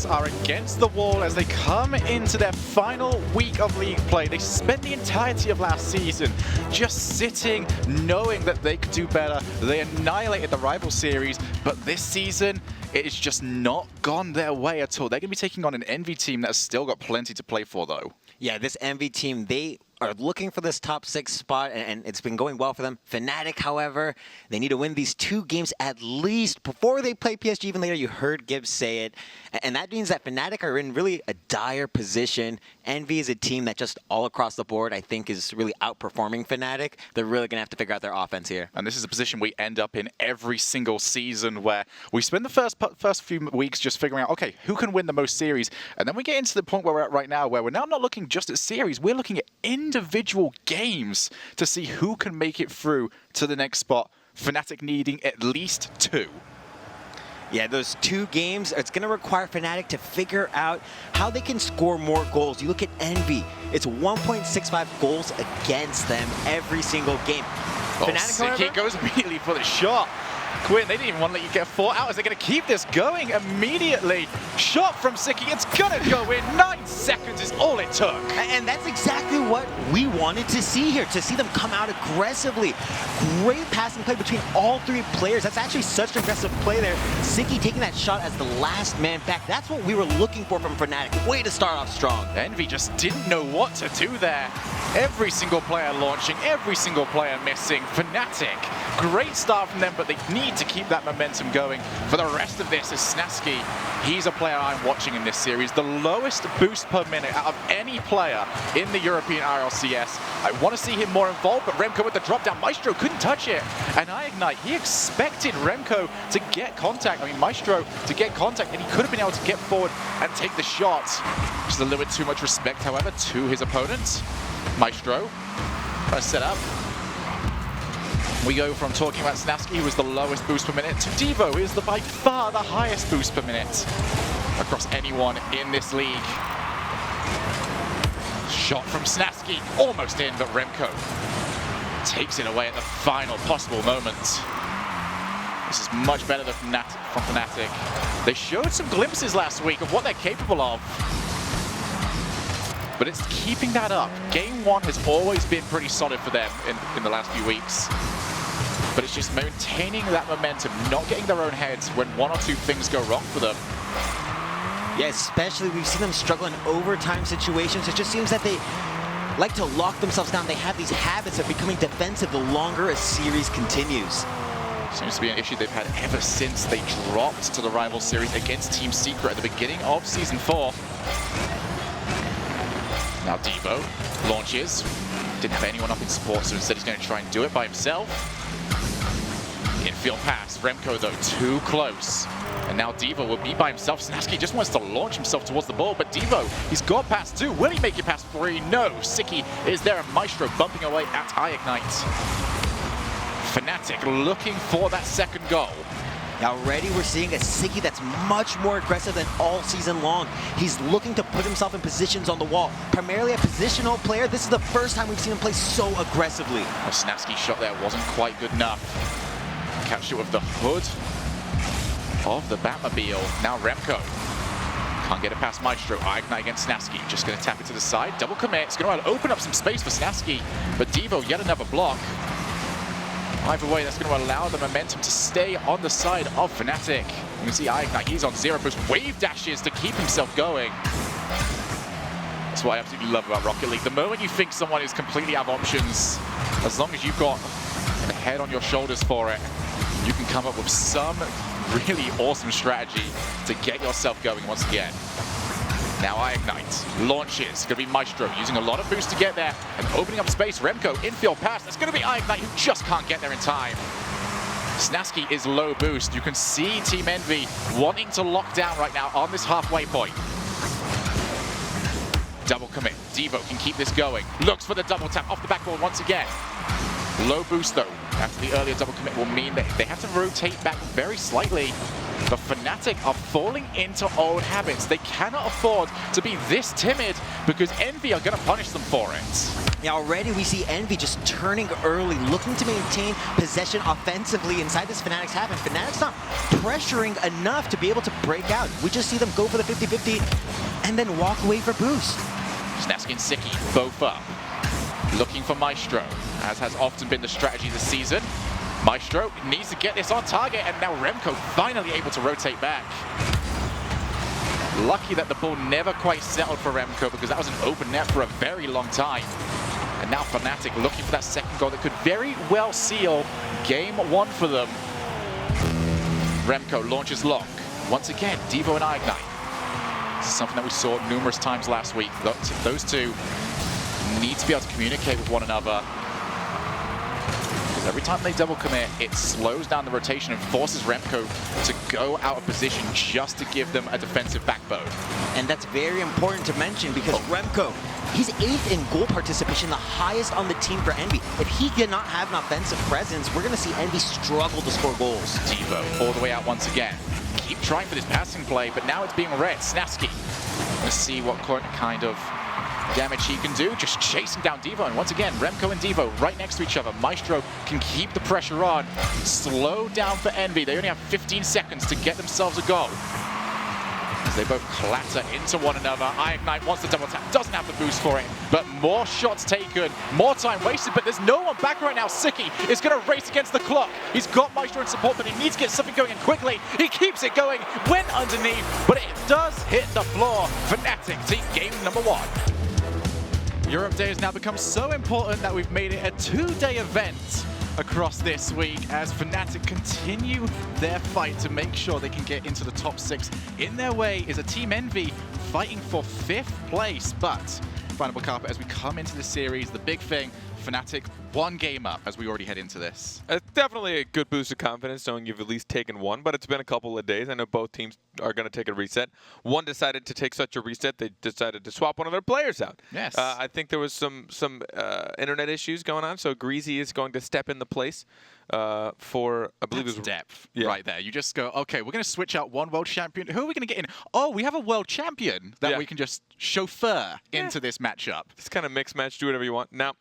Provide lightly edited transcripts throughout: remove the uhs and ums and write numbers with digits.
backs are against the wall as they come into their final week of league play. They spent the entirety of last season just sitting, knowing that they could do better. They annihilated the rival series, but this season, it is just not gone their way at all. They're going to be taking on an Envy team that's still got plenty to play for, though. Yeah, this Envy team, they are looking for this top 6 spot, and it's been going well for them. FNATIC, however, they need to win these 2 games at least before they play PSG even later. You heard Gibbs say it. And that means that FNATIC are in really a dire position. Envy is a team that just all across the board, I think, is really outperforming FNATIC. They're really going to have to figure out their offense here. And this is a position we end up in every single season where we spend the first few weeks just figuring out, okay, who can win the most series? And then we get into the point where we're at right now where we're now not looking just at series, we're looking at individual games to see who can make it through to the next spot. FNATIC needing at least 2. Yeah, those 2 games, it's going to require FNATIC to figure out how they can score more goals. You look at Envy, it's 1.65 goals against them every single game. Oh, FNATIC, however, goes immediately for the shot. Quinn, they didn't even want to let you get 4 out. Is they going to keep this going immediately? Shot from Siki, it's going to go in. 9 seconds is all it took. And that's exactly what we wanted to see here, to see them come out aggressively. Great passing play between all 3 players. That's actually such an aggressive play there. Siki taking that shot as the last man back. That's what we were looking for from FNATIC. Way to start off strong. Envy just didn't know what to do there. Every single player launching, every single player missing. FNATIC, great start from them, but they need to keep that momentum going. For the rest of this is Snaski. He's a player I'm watching in this series. The lowest boost per minute out of any player in the European RLCS. I want to see him more involved, but Remco with the drop down. Maestro couldn't touch it. And iignite, he expected Remco to get contact. I mean, Maestro to get contact, and he could have been able to get forward and take the shot. Just a little bit too much respect, however, to his opponent. Maestro, trying to set up. We go from talking about Snaski, who was the lowest boost per minute, to Devo, who is by far the highest boost per minute across anyone in this league. Shot from Snaski, almost in, but Remco takes it away at the final possible moment. This is much better than from FNATIC. They showed some glimpses last week of what they're capable of. But it's keeping that up. Game 1 has always been pretty solid for them in the last few weeks. But it's just maintaining that momentum, not getting their own heads when 1 or 2 things go wrong for them. Yeah, especially we've seen them struggle in overtime situations. It just seems that they like to lock themselves down. They have these habits of becoming defensive the longer a series continues. Seems to be an issue they've had ever since they dropped to the rival series against Team Secret at the beginning of Season 4. Now Devo launches. Didn't have anyone up in support, so instead he's going to try and do it by himself. Infield pass. Remco, though, too close. And now Devo will be by himself. Snaski just wants to launch himself towards the ball, but Devo, he's got past 2. Will he make it past 3? No. Siki is there, and Maestro bumping away at iignite. FNATIC looking for that second goal. Already we're seeing a Siki that's much more aggressive than all season long. He's looking to put himself in positions on the wall. Primarily a positional player, this is the first time we've seen him play so aggressively. Well, Snaski's shot there wasn't quite good enough. Catch it with the hood of the Batmobile. Now Remco. Can't get it past Maestro. iignite against Snaski. Just going to tap it to the side. Double commit. It's going to open up some space for Snaski. But Devo, yet another block. Either way, that's going to allow the momentum to stay on the side of FNATIC. You can see iignite, he's on 0 boost. Wave dashes to keep himself going. That's what I absolutely love about Rocket League. The moment you think someone is completely out of options, as long as you've got a head on your shoulders for it, you can come up with some really awesome strategy to get yourself going once again. Now iignite launches. It's going to be Maestro using a lot of boost to get there and opening up space. Remco, infield pass. That's going to be iignite, who just can't get there in time. Snaski is low boost. You can see Team Envy wanting to lock down right now on this halfway point. Double commit. Devo can keep this going. Looks for the double tap off the backboard once again. Low boost though. After the earlier double commit will mean that they have to rotate back very slightly. But FNATIC are falling into old habits. They cannot afford to be this timid because Envy are going to punish them for it. Yeah, already we see Envy just turning early, looking to maintain possession offensively inside this FNATIC's half, and FNATIC's not pressuring enough to be able to break out. We just see them go for the 50-50 and then walk away for boost. Snasky and Siki both up, looking for Maestro, as has often been the strategy this season. Maestro needs to get this on target, and now Remco finally able to rotate back. Lucky that the ball never quite settled for Remco because that was an open net for a very long time. And now FNATIC looking for that second goal that could very well seal game one for them. Remco launches long. Once again, Devo and iignite. This is something that we saw numerous times last week. Those two need to be able to communicate with one another. Because every time they double commit, it slows down the rotation and forces Remco to go out of position just to give them a defensive backbone. And that's very important to mention because Remco, he's 8th in goal participation, the highest on the team for Envy. If he cannot have an offensive presence, we're going to see Envy struggle to score goals. Devo all the way out once again. Keep trying for this passing play, but now it's being read. Snasky. Let's see what kind of damage he can do. Just chasing down Devo, and once again, Remco and Devo right next to each other. Maestro can keep the pressure on. Slow down for Envy. They only have 15 seconds to get themselves a goal. As they both clatter into one another. iignite wants the double tap, doesn't have the boost for it, but more shots taken, more time wasted, but there's no one back right now. Siki is going to race against the clock. He's got Maestro in support, but he needs to get something going in quickly. He keeps it going, went underneath, but it does hit the floor. FNATIC take game number 1. Europe Day has now become so important that we've made it a 2-day event across this week as FNATIC continue their fight to make sure they can get into the top 6. In their way is a Team Envy fighting for 5th place, but final carpet as we come into the series, the big thing, FNATIC 1 game up as we already head into this. It's definitely a good boost of confidence knowing you've at least taken one, but it's been a couple of days. I know both teams are going to take a reset. One decided to take such a reset, they decided to swap one of their players out. Yes. I think there was some internet issues going on, so Greasy is going to step in the place for, I believe it was depth right there. You just go, okay, we're going to switch out one world champion. Who are we going to get in? Oh, we have a world champion that we can just chauffeur into this matchup. Just kind of mix match, do whatever you want. Now,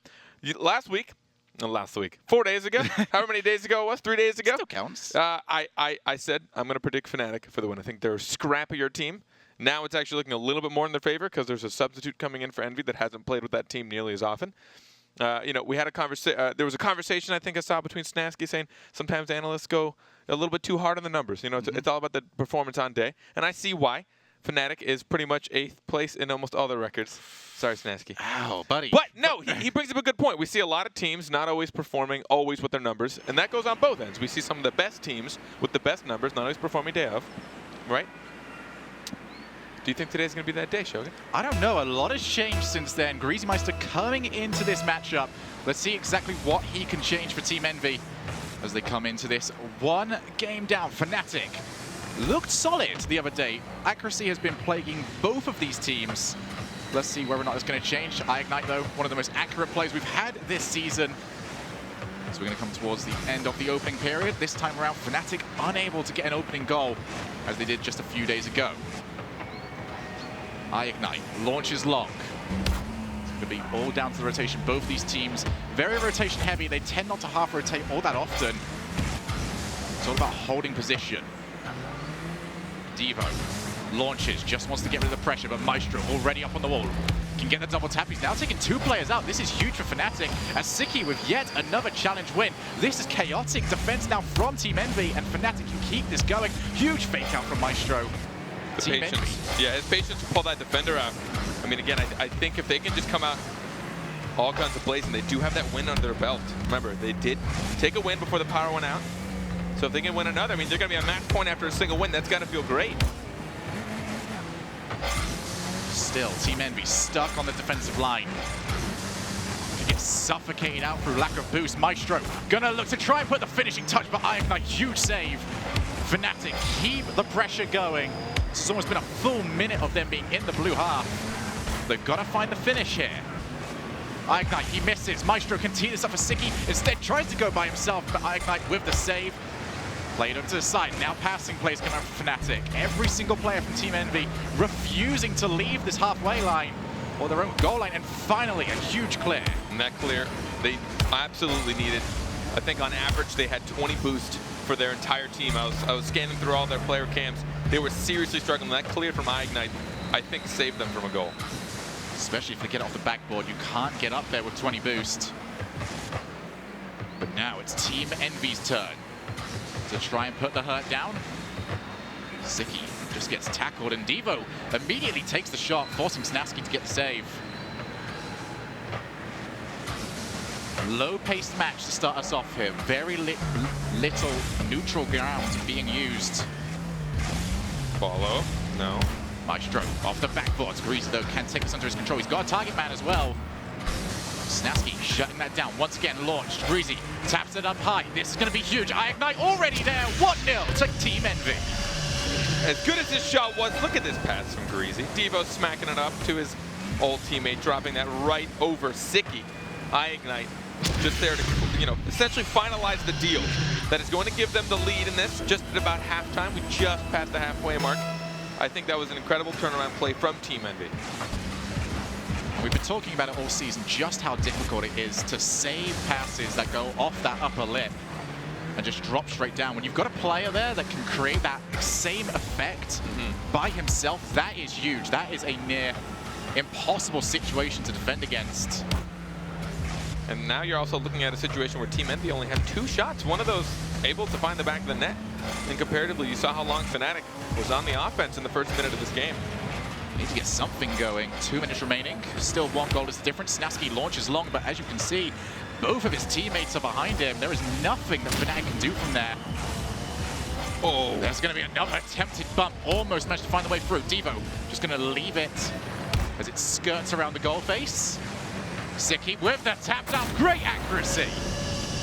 last week, 4 days ago, however many days ago it was, 3 days ago. Still counts. I said I'm going to predict FNATIC for the win. I think they're a scrappier team. Now it's actually looking a little bit more in their favor because there's a substitute coming in for Envy that hasn't played with that team nearly as often. We had a conversation. There was a conversation I think I saw between Snasky saying sometimes analysts go a little bit too hard on the numbers. It's all about the performance on day, and I see why. FNATIC is pretty much 8th place in almost all their records. Sorry, Snasky. Ow, buddy. But no, he brings up a good point. We see a lot of teams not always performing always with their numbers, and that goes on both ends. We see some of the best teams with the best numbers not always performing day of, right? Do you think today's going to be that day, Shogun? I don't know. A lot has changed since then. Greasy Meister coming into this matchup. Let's see exactly what he can change for Team Envy as they come into this 1 game down. FNATIC looked solid the other day. Accuracy has been plaguing both of these teams. Let's see whether or not it's going to change. iignite, though, one of the most accurate plays we've had this season. So we're going to come towards the end of the opening period. This time around, FNATIC unable to get an opening goal, as they did just a few days ago. iignite launches long. It's going to be all down to the rotation. Both these teams, very rotation heavy. They tend not to half rotate all that often. It's all about holding position. Devo launches, just wants to get rid of the pressure, but Maestro already up on the wall. Can get the double tap. He's now taking 2 players out. This is huge for FNATIC, as Siki with yet another challenge win. This is chaotic defense now from Team Envy, and FNATIC can keep this going. Huge fake out from Maestro. Team patience. Yeah, his patience to pull that defender out. I mean, again, I think if they can just come out all guns blazing, they do have that win under their belt. Remember, they did take a win before the power went out. So if they can win another, I mean, they're going to be a match point after a single win. That's got to feel great. Still, Team Envy stuck on the defensive line. They get suffocated out through lack of boost. Maestro gonna look to try and put the finishing touch, but iignite, huge save. FNATIC keep the pressure going. This has almost been a full minute of them being in the blue half. They've got to find the finish here. iignite, he misses. Maestro can tee this up for Siki. Instead, tries to go by himself, but iignite with the save. Played over to the side. Now passing plays coming out from FNATIC. Every single player from Team Envy refusing to leave this halfway line or their own goal line. And finally, a huge clear. And that clear, they absolutely needed. I think on average, they had 20 boost for their entire team. I was scanning through all their player cams. They were seriously struggling. That clear from ignite, I think, saved them from a goal. Especially if they get off the backboard, you can't get up there with 20 boost. But now it's Team Envy's turn to try and put the hurt down. Ziki just gets tackled, and Devo immediately takes the shot, forcing Snaski to get the save. Low-paced match to start us off here. Very little neutral ground being used. Follow. No. Maestro off the backboard. Greasy, though, can take this under his control. He's got a target man as well. Snaski shutting that down. Once again, launched. Greasy taps it up high. This is going to be huge. ignite already there. 1-0 to Team Envy. As good as this shot was, look at this pass from Greasy. Devo smacking it up to his old teammate, dropping that right over Ziki. ignite just there to, essentially finalize the deal. That is going to give them the lead in this just at about halftime. We just passed the halfway mark. I think that was an incredible turnaround play from Team Envy. We've been talking about it all season, just how difficult it is to save passes that go off that upper lip and just drop straight down. When you've got a player there that can create that same effect by himself, that is huge. That is a near impossible situation to defend against. And now you're also looking at a situation where Team Envy only had 2 shots. One of those able to find the back of the net. And comparatively, you saw how long FNATIC was on the offense in the first minute of this game. Need to get something going. 2 minutes remaining. Still 1 goal is the difference. Snaski launches long, but as you can see, both of his teammates are behind him. There is nothing that FNATIC can do from there. Oh, there's going to be another attempted bump. Almost managed to find the way through. Devo just going to leave it as it skirts around the goal face. Ziki with the tap down. Great accuracy.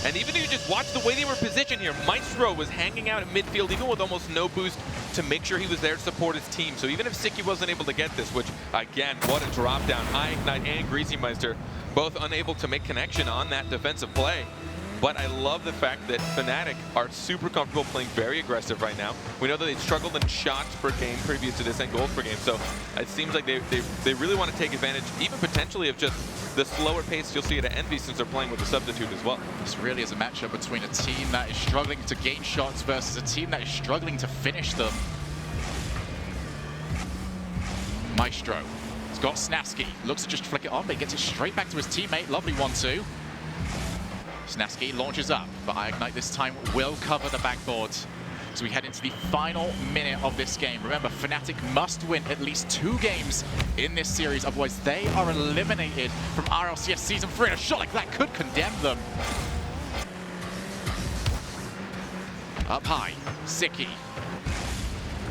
And even if you just watch the way they were positioned here, Maestro was hanging out at midfield, even with almost no boost, to make sure he was there to support his team. So even if Ziki wasn't able to get this, which, again, what a drop down. ignite and Greasy Meister both unable to make connection on that defensive play. But I love the fact that FNATIC are super comfortable playing very aggressive right now. We know that they struggled in shots per game previous to this and goals per game. So it seems like they really want to take advantage, even potentially of just the slower pace you'll see at Envy since they're playing with the substitute as well. This really is a matchup between a team that is struggling to gain shots versus a team that is struggling to finish them. Maestro has got Snaski. Looks to just flick it on, but he gets it straight back to his teammate. Lovely 1-2. Snaski launches up, but ignite this time will cover the backboard as we head into the final minute of this game. Remember, FNATIC must win at least 2 games in this series, otherwise they are eliminated from RLCS Season 3, and a shot like that could condemn them. Up high, Ziki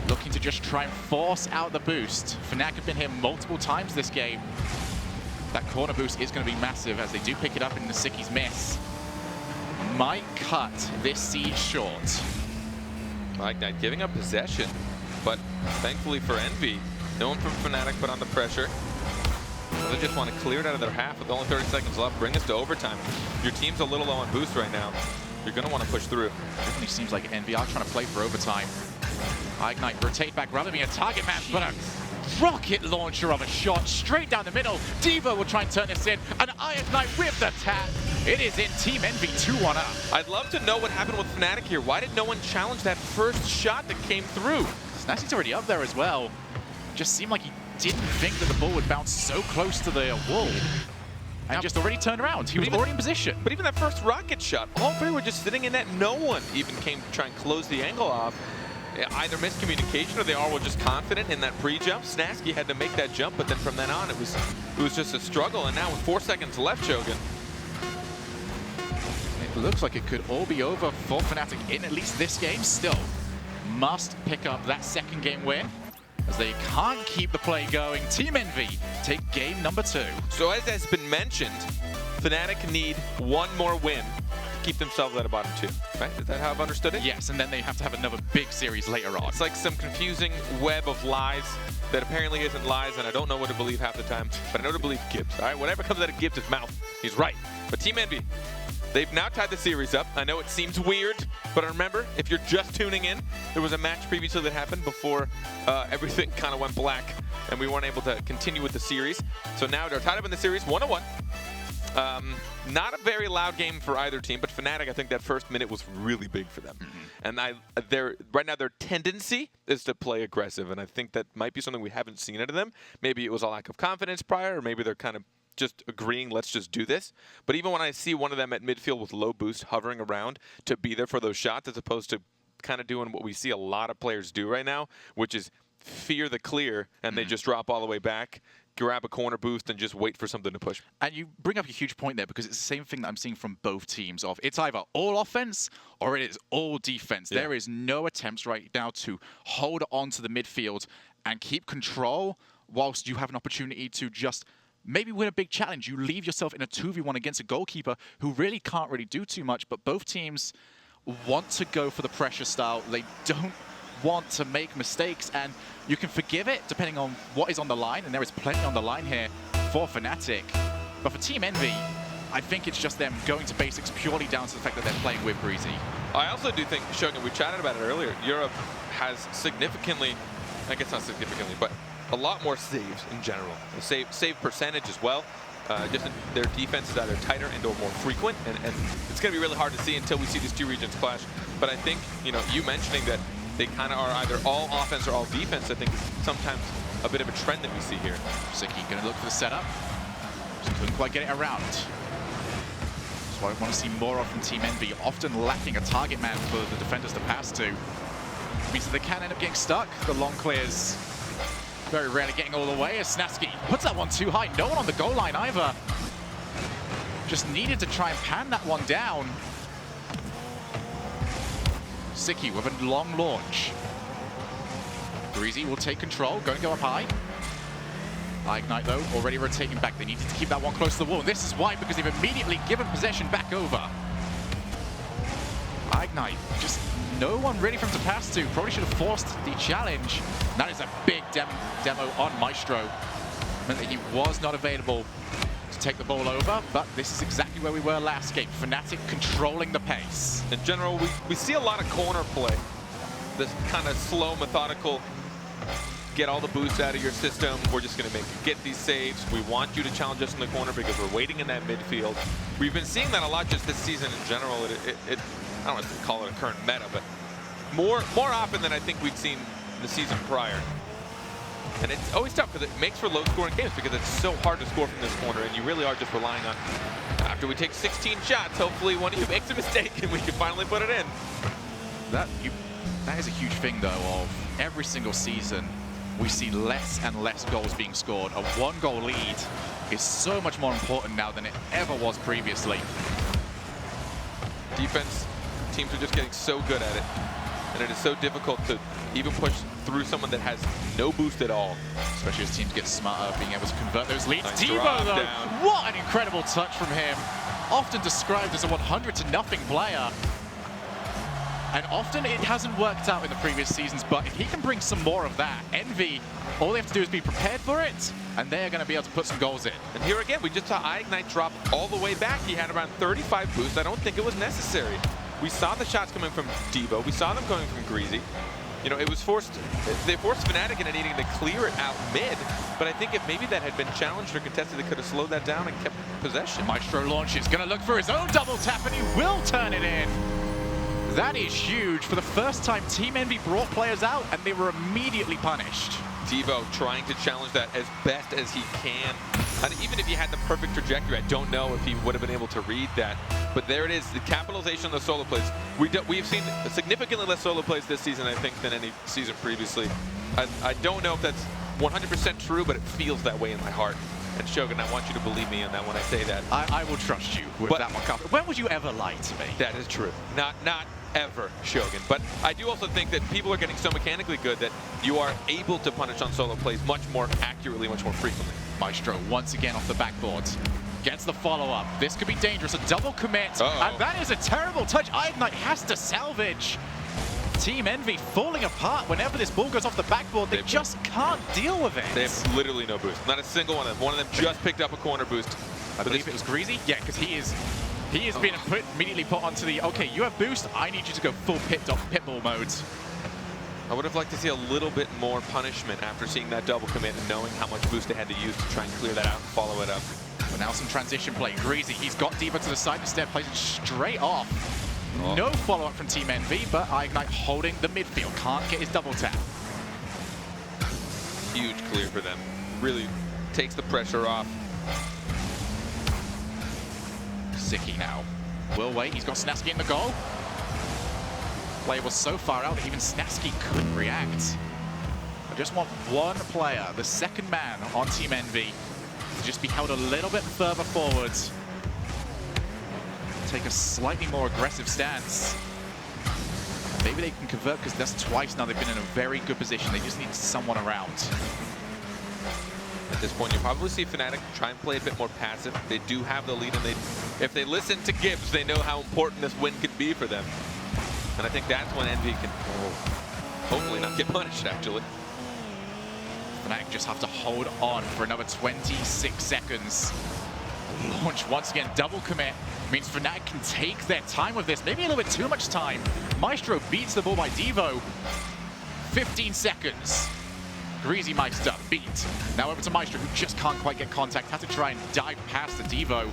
looking to just try and force out the boost. FNATIC have been here multiple times this game. That corner boost is going to be massive as they do pick it up in the Ziki's miss. Might cut this siege short. ignite giving up possession, but thankfully for Envy, no one from FNATIC put on the pressure. So they just want to clear it out of their half with only 30 seconds left, bring us to overtime. Your team's a little low on boost right now. You're going to want to push through. Definitely seems like Envy are trying to play for overtime. ignite rotate back rather than a target man, but a rocket launcher of a shot straight down the middle. Devo will try and turn this in, and ignite with the tap. It is in Team Envy 2-1 up. I'd love to know what happened with FNATIC here. Why did no one challenge that first shot that came through? Snaski's already up there as well. Just seemed like he didn't think that the ball would bounce so close to the wall. And just already turned around. He was already in position. But even that first rocket shot, all 3 were just sitting in net. No one even came to try and close the angle off. Either miscommunication or they all were just confident in that pre-jump. Snaski had to make that jump, but then from then on, it was just a struggle. And now with 4 seconds left, Shogun, it looks like it could all be over for FNATIC in at least this game. Still, must pick up that second game win as they can't keep the play going. Team Envy take game number 2. So as has been mentioned, FNATIC need 1 more win to keep themselves at a bottom 2, right? Is that how I've understood it? Yes, and then they have to have another big series later on. It's like some confusing web of lies that apparently isn't lies, and I don't know what to believe half the time, but I know to believe Gibbs. All right, whatever comes out of Gibbs' mouth, he's right. But Team Envy, They've now tied the series up. I know it seems weird, but remember, if you're just tuning in, there was a match previously that happened before everything kind of went black, and we weren't able to continue with the series. So now they're tied up in the series, 1-1. Not a very loud game for either team, but FNATIC, I think that first minute was really big for them. And right now their tendency is to play aggressive, and I think that might be something we haven't seen out of them. Maybe it was a lack of confidence prior, or maybe they're kind of just agreeing, let's just do this. But even when I see one of them at midfield with low boost hovering around to be there for those shots, as opposed to kind of doing what we see a lot of players do right now, which is fear the clear, and they just drop all the way back, grab a corner boost, and just wait for something to push. And you bring up a huge point there, because it's the same thing that I'm seeing from both teams. Of it's either all offense or it is all defense. Yeah. There is no attempts right now to hold on to the midfield and keep control whilst you have an opportunity to just maybe win a big challenge. You leave yourself in a 2v1 against a goalkeeper who really can't really do too much, but both teams want to go for the pressure style. They don't want to make mistakes, and you can forgive it depending on what is on the line, and there is plenty on the line here for FNATIC. But for Team Envy, I think it's just them going to basics purely down to the fact that they're playing with Breezy. I also do think, Shogun, we chatted about it earlier, Europe has significantly, I guess not significantly, but a lot more saves in general. The save percentage as well. Just their defense is either tighter and or more frequent, and it's going to be really hard to see until we see these two regions clash. But I think, you mentioning that they kind of are either all offense or all defense, I think is sometimes a bit of a trend that we see here. Siki going to look for the setup. Just couldn't quite get it around. That's what I want to see more of from Team Envy, often lacking a target man for the defenders to pass to. Means that they can end up getting stuck. The long clears very rarely getting all the way as Snaski puts that one too high. No one on the goal line either. Just needed to try and pan that one down. Siki with a long launch. Breezy will take control, going to go up high. Ignite though, already rotating back. They needed to keep that one close to the wall. This is why, because they've immediately given possession back over. Ignite, just no one ready for him to pass to. Probably should have forced the challenge. That is a big demo on Maestro. Meant that he was not available to take the ball over, but this is exactly where we were last game. FNATIC controlling the pace. In general, we see a lot of corner play. This kind of slow, methodical, get all the boosts out of your system. We're just going to make you get these saves. We want you to challenge us in the corner because we're waiting in that midfield. We've been seeing that a lot just this season in general. I don't know if we call it a current meta, but more often than I think we'd seen the season prior. And it's always tough because it makes for low-scoring games because it's so hard to score from this corner, and you really are just relying on, after we take 16 shots, hopefully one of you makes a mistake and we can finally put it in. That is a huge thing, though, of every single season, we see less and less goals being scored. A one-goal lead is so much more important now than it ever was previously. Defense, teams are just getting so good at it. And it is so difficult to even push through someone that has no boost at all. Especially as teams get smarter, being able to convert those leads. Nice Tivo, though, down. What an incredible touch from him. Often described as a 100-0 player. And often it hasn't worked out in the previous seasons, but if he can bring some more of that, Envy, all they have to do is be prepared for it, and they're going to be able to put some goals in. And here again, we just saw Ignite drop all the way back. He had around 35 boosts. I don't think it was necessary. We saw the shots coming from Devo. We saw them coming from Greasy. It was forced. They forced FNATIC into needing to clear it out mid. But I think if maybe that had been challenged or contested, they could have slowed that down and kept possession. Maestro launches, going to look for his own double tap, and he will turn it in. That is huge. For the first time, Team Envy brought players out, and they were immediately punished. Devo trying to challenge that as best as he can. And even if he had the perfect trajectory, I don't know if he would have been able to read that. But there it is, the capitalization on the solo plays. We've seen significantly less solo plays this season, I think, than any season previously. I don't know if that's 100% true, but it feels that way in my heart. And Shogun, I want you to believe me on that when I say that. I will trust you with that one. When would you ever lie to me? That is true. Not ever, Shogun. But I do also think that people are getting so mechanically good that you are able to punish on solo plays much more accurately, much more frequently. Maestro once again off the backboard. Gets the follow-up. This could be dangerous. A double commit. And that is a terrible touch. Ignite has to salvage. Team Envy falling apart whenever this ball goes off the backboard. They just can't deal with it. They have literally no boost. Not a single one of them. One of them just picked up a corner boost. I believe it was Greasy. Yeah, because he is He has been immediately put onto the, okay, you have boost, I need you to go full pitbull mode. I would have liked to see a little bit more punishment after seeing that double commit and knowing how much boost they had to use to try and clear that out and follow it up. But now some transition play. Greasy, he's got Diva to the side instead, plays it straight off. Oh. No follow-up from Team Envy, but Ignite holding the midfield. Can't get his double tap. Huge clear for them. Really takes the pressure off. Sicky now. Will wait, he's got Snasky in the goal. Play was so far out that even Snasky couldn't react. I just want one player, the second man on Team Envy, to just be held a little bit further forwards. Take a slightly more aggressive stance. Maybe they can convert, because that's twice now they've been in a very good position. They just need someone around. At this point, you'll probably see FNATIC try and play a bit more passive. They do have the lead, and if they listen to Gibbs, they know how important this win could be for them. And I think that's when Envy can hopefully not get punished, actually. FNATIC just have to hold on for another 26 seconds. Launch once again, double commit. Means FNATIC can take their time with this. Maybe a little bit too much time. Maestro beats the ball by Devo. 15 seconds. Greasy Meister beat. Now over to Maestro, who just can't quite get contact. Had to try and dive past the Devo.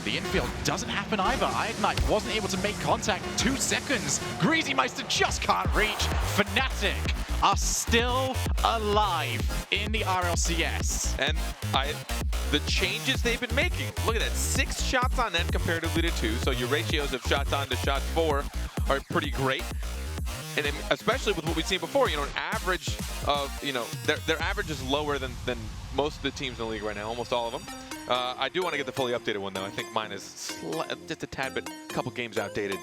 The infield doesn't happen either. Ignite wasn't able to make contact. 2 seconds. Greasy Meister just can't reach. FNATIC are still alive in the RLCS. And the changes they've been making. Look at that, 6 shots on net comparatively to 2. So your ratios of shots on to shots for are pretty great. And especially with what we've seen before, an average of, their average is lower than most of the teams in the league right now, almost all of them. I do want to get the fully updated one, though. I think mine is just a tad bit, a couple games outdated.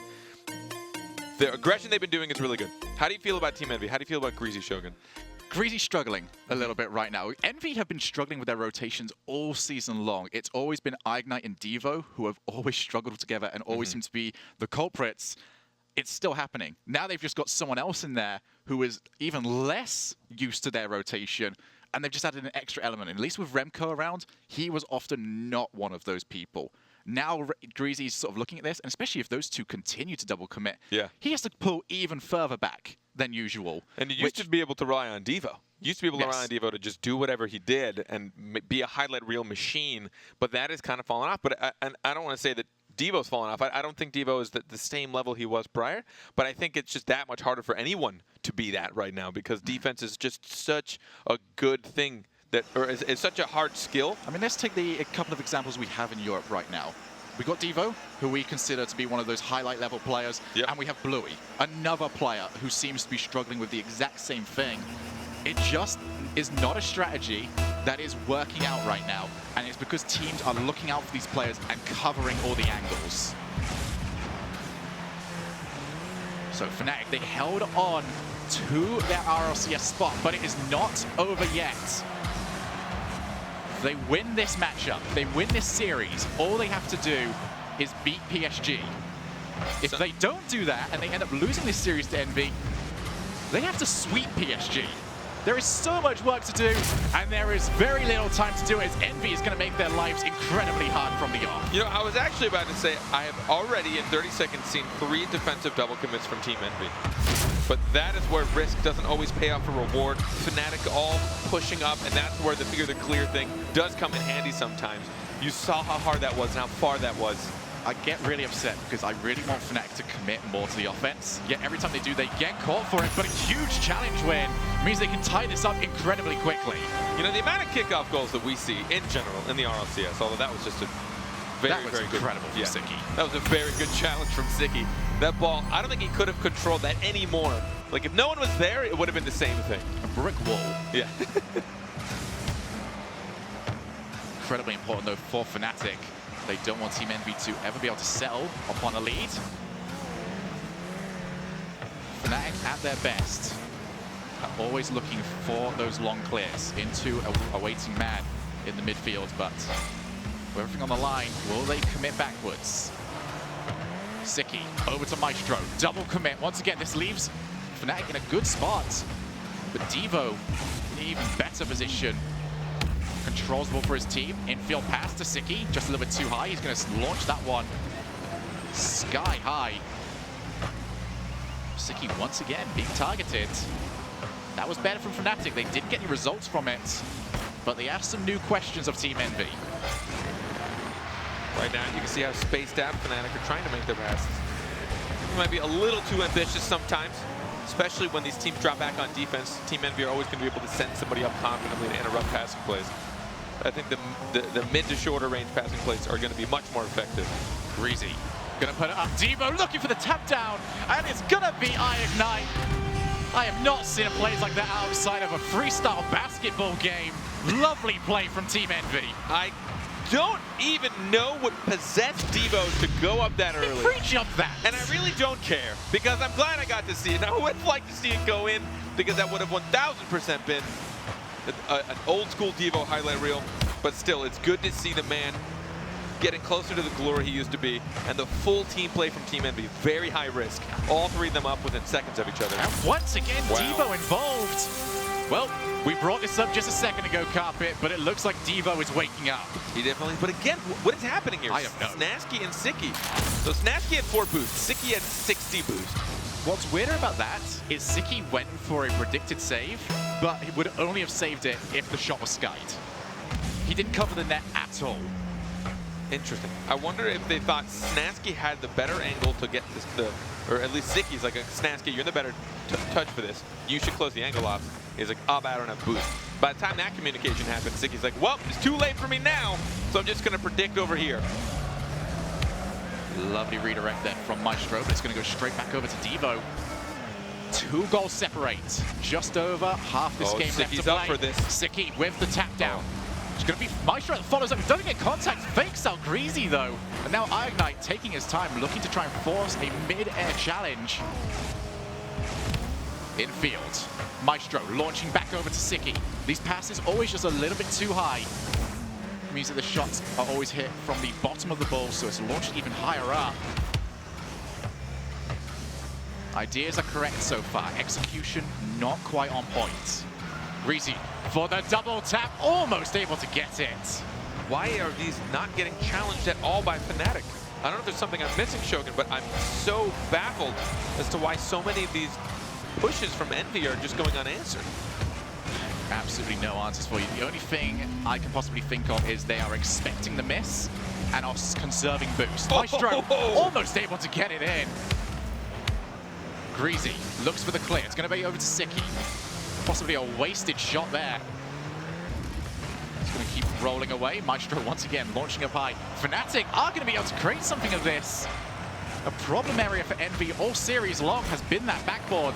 The aggression they've been doing is really good. How do you feel about Team Envy? How do you feel about Greasy Shogun? Greasy's struggling a little bit right now. Envy have been struggling with their rotations all season long. It's always been Ignite and Devo who have always struggled together and always seem to be the culprits. It's still happening. Now they've just got someone else in there who is even less used to their rotation, and they've just added an extra element. And at least with Remco around, he was often not one of those people. Now Greasy's sort of looking at this, and especially if those two continue to double commit, he has to pull even further back than usual. And you used to be able to rely on Devo. You used to be able to rely on Devo to just do whatever he did and be a highlight reel machine, but that has kind of fallen off. But I don't want to say that Devo's fallen off. I don't think Devo is the same level he was prior, but I think it's just that much harder for anyone to be that right now because defense is just such a good thing it's such a hard skill. I mean, let's take a couple of examples we have in Europe right now. We got Devo, who we consider to be one of those highlight level players, and we have Bluey, another player who seems to be struggling with the exact same thing. It just is not a strategy that is working out right now, and it's because teams are looking out for these players and covering all the angles. So FNATIC, they held on to their RLCS spot, but it is not over yet. If they win this matchup, they win this series, all they have to do is beat PSG. If they don't do that and they end up losing this series to Envy, they have to sweep PSG. There is so much work to do, and there is very little time to do it, as Envy is going to make their lives incredibly hard from the off. I was actually about to say, I have already in 30 seconds seen 3 defensive double commits from Team Envy. But that is where risk doesn't always pay off for reward. FNATIC all pushing up, and that's where the fear the clear thing does come in handy sometimes. You saw how hard that was and how far that was. I get really upset because I really want FNATIC to commit more to the offense. Yet every time they do, they get caught for it. But a huge challenge win means they can tie this up incredibly quickly. The amount of kickoff goals that we see in general in the RLCS, although that was just a very incredible good, from Sicky. That was a very good challenge from Sicky. That ball, I don't think he could have controlled that anymore. Like, if no one was there, it would have been the same thing. A brick wall. Yeah. Incredibly important, though, for FNATIC. They don't want Team Envy to ever be able to settle upon a lead. FNATIC at their best are always looking for those long clears into a waiting man in the midfield, but with everything on the line, will they commit backwards? Sicky over to Maestro, double commit. Once again, this leaves FNATIC in a good spot, but Devo in an even better position. controls the ball for his team. Infield pass to Siki, just a little bit too high. He's going to launch that one sky high. Siki once again being targeted. That was better from FNATIC. They didn't get any results from it, but they asked some new questions of Team Envy. Right now, you can see how spaced out FNATIC are trying to make their passes. It might be a little too ambitious sometimes, especially when these teams drop back on defense. Team Envy are always going to be able to send somebody up confidently to interrupt passing plays. I think the mid to shorter range passing plays are going to be much more effective. Greasy gonna put it up. Devo looking for the tap down, and it's gonna be ignite. I have not seen a play like that outside of a freestyle basketball game. Lovely play from Team Envy. I don't even know what possessed Devo to go up that early. He pre-jumped that. And I really don't care, because I'm glad I got to see it. I would like to see it go in, because that would have 1000% been an old school Devo highlight reel. But still, it's good to see the man getting closer to the glory he used to be, and the full team play from Team Envy. Very high risk. All three of them up within seconds of each other. And once again, wow. Devo involved. Well, we brought this up just a second ago, Carpet, but it looks like Devo is waking up. He definitely, but again, what is happening here? I have no. Snasky and Siki. So Snasky had 4 boosts, Siki had 60 boosts. What's weirder about that is Siki went for a predicted save, but he would only have saved it if the shot was skied. He didn't cover the net at all. Interesting. I wonder if they thought Snasky had the better angle to get this, or at least Siki's like, Snasky, you're the better touch for this. You should close the angle off. He's like, oh, but I don't have boost. By the time that communication happened, Siki's like, well, it's too late for me now, so I'm just going to predict over here. Lovely redirect there from Maestro, but it's going to go straight back over to Devo. 2 goals separate. Just over half this game left to play. Up for this. Siki with the tap down. It's going to be Maestro that follows up. Doesn't get contact. Fakes out Greasy, though. And now ignite taking his time, looking to try and force a mid-air challenge. Infield. Maestro launching back over to Siki. These passes always just a little bit too high. It means that the shots are always hit from the bottom of the ball, so it's launched even higher up. Ideas are correct so far. Execution not quite on point. Greasy for the double tap, almost able to get it. Why are these not getting challenged at all by FNATIC? I don't know if there's something I'm missing, Shogun, but I'm so baffled as to why so many of these pushes from Envy are just going unanswered. Absolutely no answers for you. The only thing I can possibly think of is they are expecting the miss and are conserving boost. Maestro almost able to get it in. Greasy looks for the clear. It's going to be over to Siki. Possibly a wasted shot there. It's going to keep rolling away. Maestro once again launching up high. FNATIC are going to be able to create something of this. A problem area for Envy all series long has been that backboard.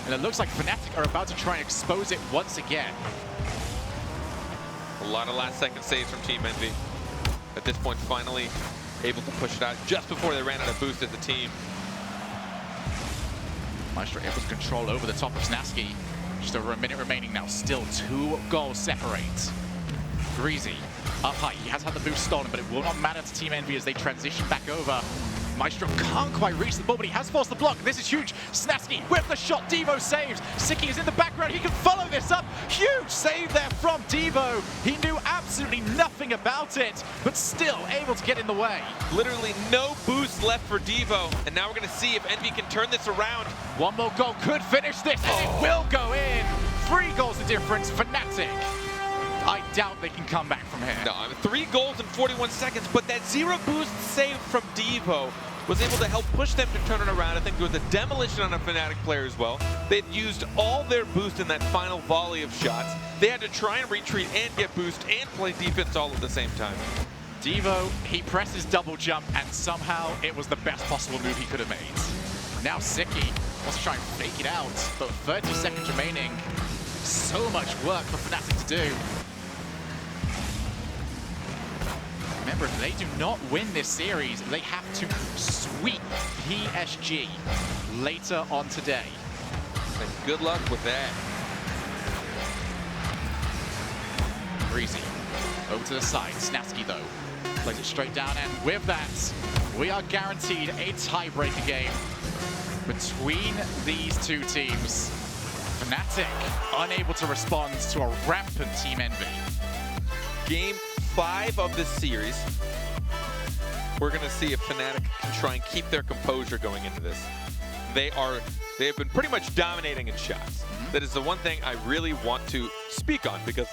And it looks like FNATIC are about to try and expose it once again. A lot of last-second saves from Team Envy. At this point, finally able to push it out just before they ran out of boost as a team. Maestro able to control over the top of Snasky. Just over a minute remaining now. Still 2 goals separate. Greasy up high. He has had the boost stolen, but it will not matter to Team Envy as they transition back over. Maestro can't quite reach the ball, but he has forced the block. This is huge. Snasky with the shot. Devo saves. Siki is in the background. He can follow this up. Huge save there from Devo. He knew absolutely nothing about it, but still able to get in the way. Literally no boost left for Devo. And now we're going to see if Envy can turn this around. One more goal could finish this, and it will go in. 3 goals the difference. FNATIC. I doubt they can come back from here. No, 3 goals in 41 seconds, but that 0 boost save from Devo was able to help push them to turn it around. I think there was a demolition on a FNATIC player as well. They'd used all their boost in that final volley of shots. They had to try and retreat and get boost and play defense all at the same time. Devo, he presses double jump, and somehow it was the best possible move he could have made. Now Siki wants to try and fake it out, but 30 seconds remaining. So much work for FNATIC to do. Remember, if they do not win this series, they have to sweep PSG later on today. And good luck with that. Greasy over to the side. Snasky, though, plays it straight down, and with that, we are guaranteed a tiebreaker game between these 2 teams. FNATIC unable to respond to a rampant Team Envy. game 5 of this series. We're going to see if FNATIC can try and keep their composure going into this. They have been pretty much dominating in shots. That is the one thing I really want to speak on, because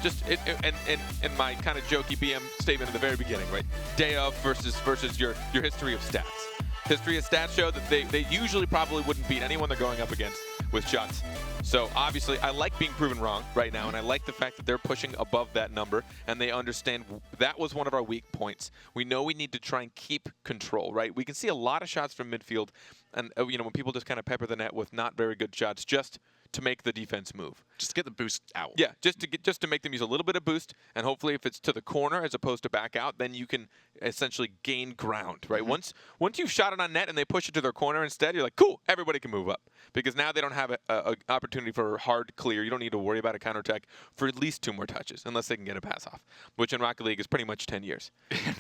just in my kind of jokey BM statement at the very beginning, right? Day of versus your history of stats. History of stats show that they usually probably wouldn't beat anyone they're going up against with shots. So obviously, I like being proven wrong right now, and I like the fact that they're pushing above that number, and they understand that was one of our weak points. We know we need to try and keep control, right? We can see a lot of shots from midfield, and you know, when people just kind of pepper the net with not very good shots, just to make the defense move. Just to get the boost out. Yeah, just to make them use a little bit of boost, and hopefully if it's to the corner as opposed to back out, then you can essentially gain ground, right? Once you've shot it on net and they push it to their corner instead, you're like, cool, everybody can move up. Because now they don't have an opportunity for hard clear. You don't need to worry about a counterattack for at least 2 more touches, unless they can get a pass off, which in Rocket League is pretty much 10 years.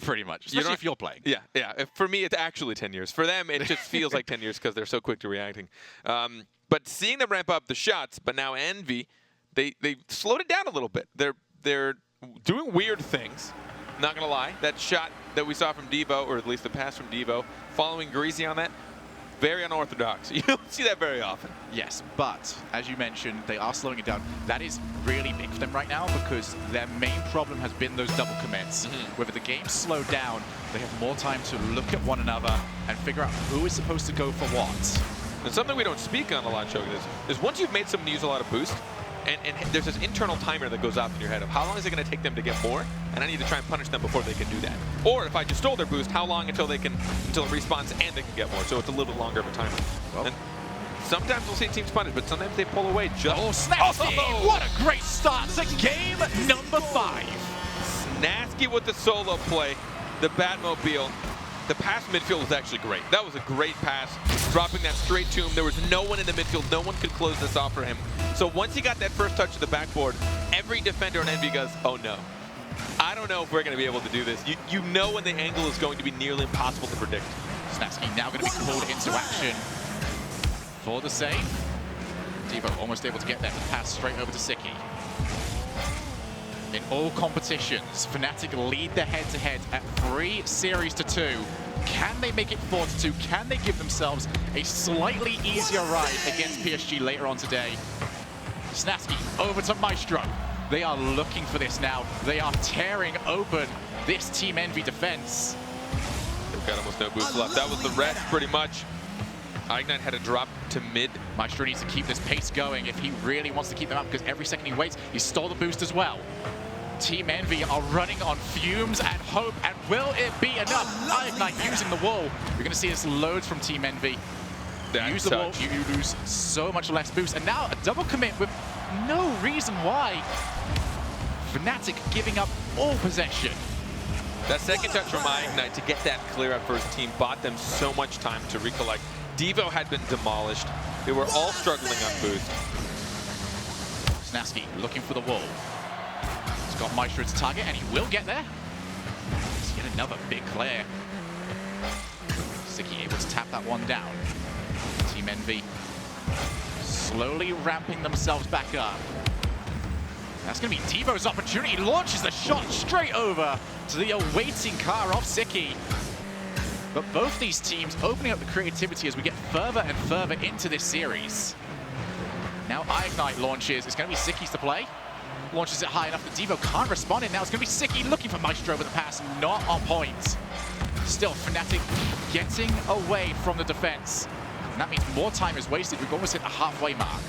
Pretty much, especially if you're playing. Yeah, yeah. For me, it's actually 10 years. For them, it just feels like 10 years because they're so quick to reacting. But seeing them ramp up the shots, but now Envy, they slowed it down a little bit. They're doing weird things. Not gonna lie, that shot that we saw from Devo, or at least the pass from Devo, following Greasy on that, very unorthodox. You don't see that very often. Yes, but as you mentioned, they are slowing it down. That is really big for them right now, because their main problem has been those double commits. Whether the game's slowed down, they have more time to look at one another and figure out who is supposed to go for what. And something we don't speak on a lot, Chogan, is once you've made someone use a lot of boost, and there's this internal timer that goes off in your head of how long is it going to take them to get more, and I need to try and punish them before they can do that. Or if I just stole their boost, how long until it respawns and they can get more, so it's a little bit longer of a timer. Well, and sometimes we'll see teams punish, but sometimes they pull away just... Oh, Snasky! Oh! What a great start to game number 5! Snasky with the solo play, the Batmobile. The pass midfield was actually great. That was a great pass, dropping that straight to him. There was no one in the midfield. No one could close this off for him. So once he got that first touch to the backboard, every defender on Envy goes, oh no. I don't know if we're going to be able to do this. You know when the angle is going to be nearly impossible to predict. Snasky now going to be called into action for the save. Devo almost able to get there, the pass straight over to Siki. In all competitions, FNATIC lead the head-to-head at 3 series to 2. Can they make it 4-2? Can they give themselves a slightly easier ride against PSG later on today? Snasky over to Maestro. They are looking for this now. They are tearing open this Team Envy defense. They've got almost no boost left. That was the rest, pretty much. Ignite had a drop to mid. Maestro needs to keep this pace going if he really wants to keep them up, because every second he waits, he stole the boost as well. Team Envy are running on fumes and hope, and will it be enough? Ignite using the wall. You're going to see this loads from Team Envy. Use the wall, you lose so much less boost. And now a double commit with no reason why. FNATIC giving up all possession. That second touch from Ignite to get that clear out for his team bought them so much time to recollect. Devo had been demolished. They were all struggling on boost. Snasky looking for the wall. He's got Maestro to target, and he will get there. Let's get another big clear. Siki able to tap that one down. Team Envy slowly ramping themselves back up. That's going to be Devo's opportunity. He launches the shot straight over to the awaiting car of Siki. But both these teams opening up the creativity as we get further and further into this series. Now Ignite launches. It's going to be Siki's to play. Launches it high enough that Devo can't respond it. Now it's going to be Siki looking for Maestro with the pass. Not on point. Still, FNATIC getting away from the defense. And that means more time is wasted. We've almost hit the halfway mark.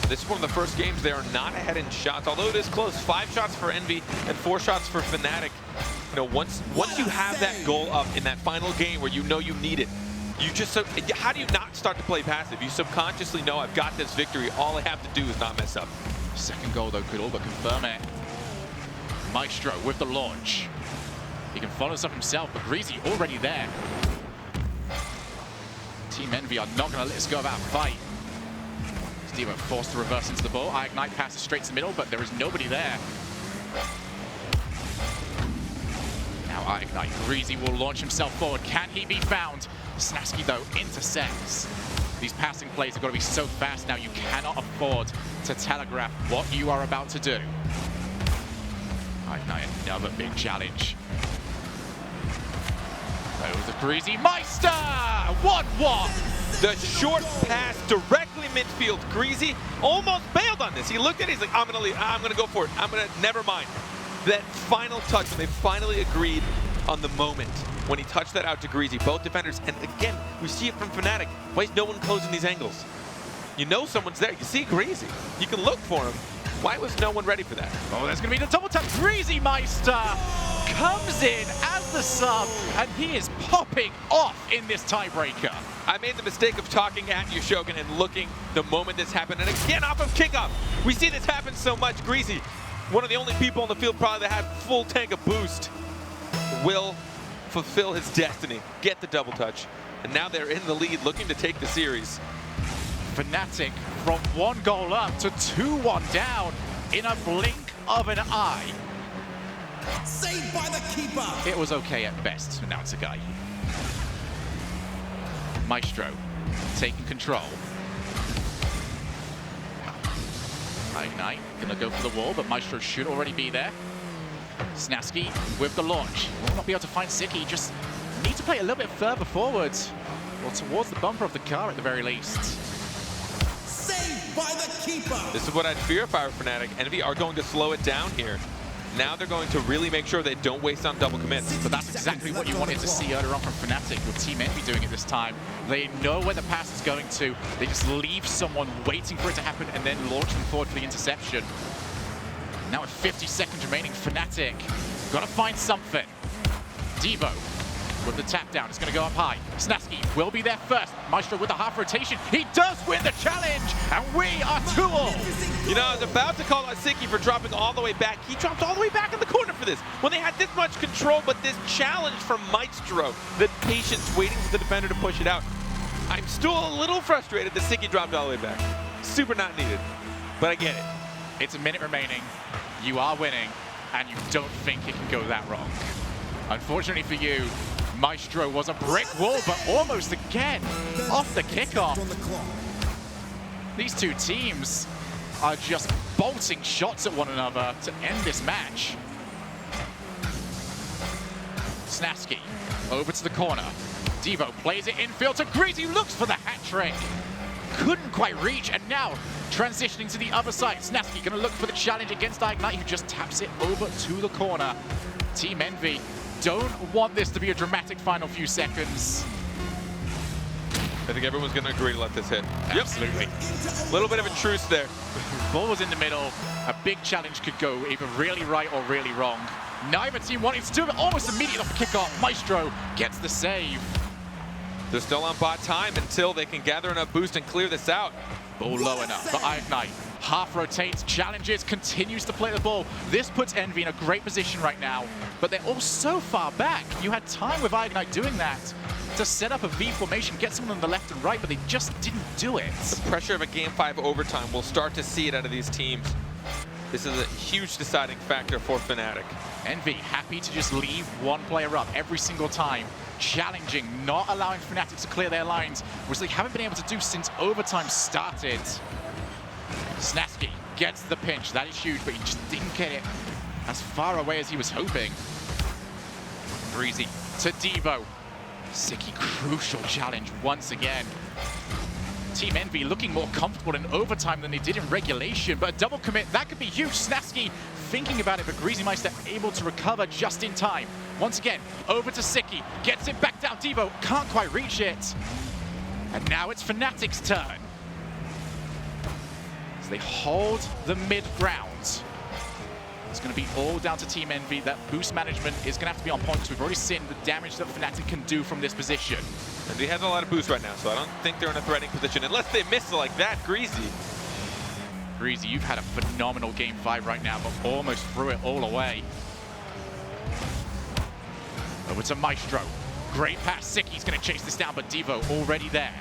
This is one of the first games they are not ahead in shots, although it is close. 5 shots for Envy and 4 shots for FNATIC. You know, once you have that goal up in that final game where you know you need it, you just how do you not start to play passive? You subconsciously know I've got this victory. All I have to do is not mess up. Second goal though could all but confirm it. Maestro with the launch. He can follow this up himself, but Greasy already there. Team Envy are not going to let us go of our fight. Devo forced to reverse into the ball. Ignite passes straight to the middle, but there is nobody there. Now Ignite. Greasy will launch himself forward. Can he be found? Snasky, though, intercepts. These passing plays have got to be so fast now. You cannot afford to telegraph what you are about to do. Ignite, another big challenge. Over the Greasy Meister! 1-1! The short pass directly midfield. Greasy almost bailed on this. He looked at it, he's like, I'm gonna leave, I'm gonna go for it. Never mind. That final touch, when they finally agreed on the moment, when he touched that out to Greasy, both defenders, and again, we see it from FNATIC. Why is no one closing these angles? You know someone's there. You see Greasy. You can look for him. Why was no one ready for that? Oh, there's going to be the double tap. Greasy Meister comes in as the sub, and he is popping off in this tiebreaker. I made the mistake of talking at you, Shogun, and looking the moment this happened. And again, off of kickoff. We see this happen so much. Greasy, one of the only people on the field probably that had full tank of boost, will fulfill his destiny, get the double touch. And now they're in the lead, looking to take the series. FNATIC from 1 goal up to 2-1 down in a blink of an eye. Saved by the keeper. It was okay at best, announcer guy. Maestro taking control. Ignite gonna go for the wall, but Maestro should already be there. Snasky with the launch. Will not be able to find Siki, just need to play a little bit further forwards, or towards the bumper of the car at the very least. Saved by the keeper. This is what I'd fear if I were FNATIC. Envy are going to slow it down here. Now they're going to really make sure they don't waste on double commits. But that's exactly what you wanted to see earlier on from FNATIC with Team Envy doing it this time. They know where the pass is going to. They just leave someone waiting for it to happen and then launch them forward for the interception. Now with 50 seconds remaining, FNATIC got to find something. Devo with the tap down, it's going to go up high. Snasky will be there first. Maestro with the half rotation. He does win the challenge, and we are 2-all. You know, I was about to call out Siki for dropping all the way back. He dropped all the way back in the corner for this. When they had this much control, but this challenge from Maestro, the patience waiting for the defender to push it out. I'm still a little frustrated that Siki dropped all the way back. Super not needed, but I get it. It's a minute remaining. You are winning, and you don't think it can go that wrong. Unfortunately for you, Maestro was a brick wall, but almost again off the kickoff. These two teams are just bolting shots at one another to end this match. Snasky over to the corner. Devo plays it infield to Greasy, looks for the hat trick. Couldn't quite reach, and now transitioning to the other side. Snasky gonna look for the challenge against Ignite, who just taps it over to the corner. Team Envy don't want this to be a dramatic final few seconds. I think everyone's going to agree to let this hit. Absolutely. A little bit of a truce there. Ball was in the middle. A big challenge could go either really right or really wrong. Neither team wanted to do it almost immediately off the kickoff. Maestro gets the save. They're still on bot time until they can gather enough boost and clear this out. Ball low enough for Ignite. Half rotates, challenges, continues to play the ball. This puts Envy in a great position right now, but they're all so far back. You had time with Ignite doing that to set up a V formation, get someone on the left and right, but they just didn't do it. The pressure of a Game 5 overtime, we'll start to see it out of these teams. This is a huge deciding factor for FNATIC. Envy happy to just leave one player up every single time. Challenging, not allowing FNATIC to clear their lines, which they haven't been able to do since overtime started. Snasky gets the pinch. That is huge, but he just didn't get it as far away as he was hoping. Breezy to Devo. Siki, crucial challenge once again. Team Envy looking more comfortable in overtime than they did in regulation, but a double commit, that could be huge. Snasky thinking about it, but Greasy Meister able to recover just in time. Once again, over to Siki, gets it back down. Devo can't quite reach it. And now it's FNATIC's turn. They hold the mid ground. It's going to be all down to Team Envy. That boost management is going to have to be on point. We've already seen the damage that FNATIC can do from this position. Envy has a lot of boost right now, so I don't think they're in a threatening position unless they miss it like that. Greasy. Greasy, you've had a phenomenal Game 5 right now, but almost threw it all away. Over to Maestro. Great pass. Siki's going to chase this down, but Devo already there.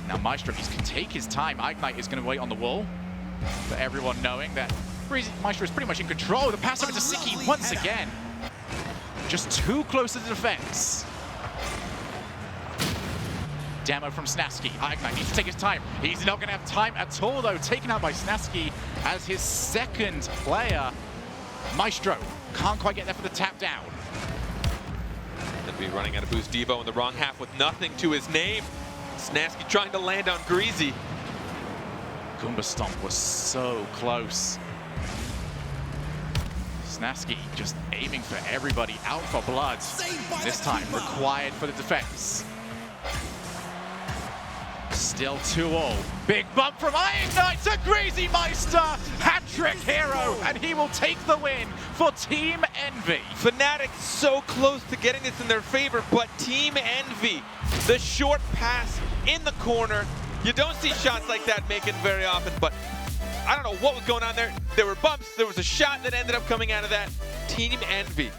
Now Maestro, he can take his time. Ignite is going to wait on the wall. But everyone knowing that Maestro is pretty much in control. The pass over to Siki once again. Just too close to the defense. Demo from Snasky. Ignite needs to take his time. He's not going to have time at all, though. Taken out by Snasky as his second player. Maestro can't quite get there for the tap down. Envy running out of boost. Devo in the wrong half with nothing to his name. Snasky trying to land on Greasy. Goomba Stomp was so close. Snasky just aiming for everybody, out for blood. This time required for the defense. Still 2-all. Big bump from Iron Knight to Greasy Meister. Hat-trick hero, and he will take the win for Team Envy. FNATIC so close to getting this in their favor, but Team Envy, the short pass in the corner. You don't see shots like that making very often, but I don't know what was going on there. There were bumps, there was a shot that ended up coming out of that. Team Envy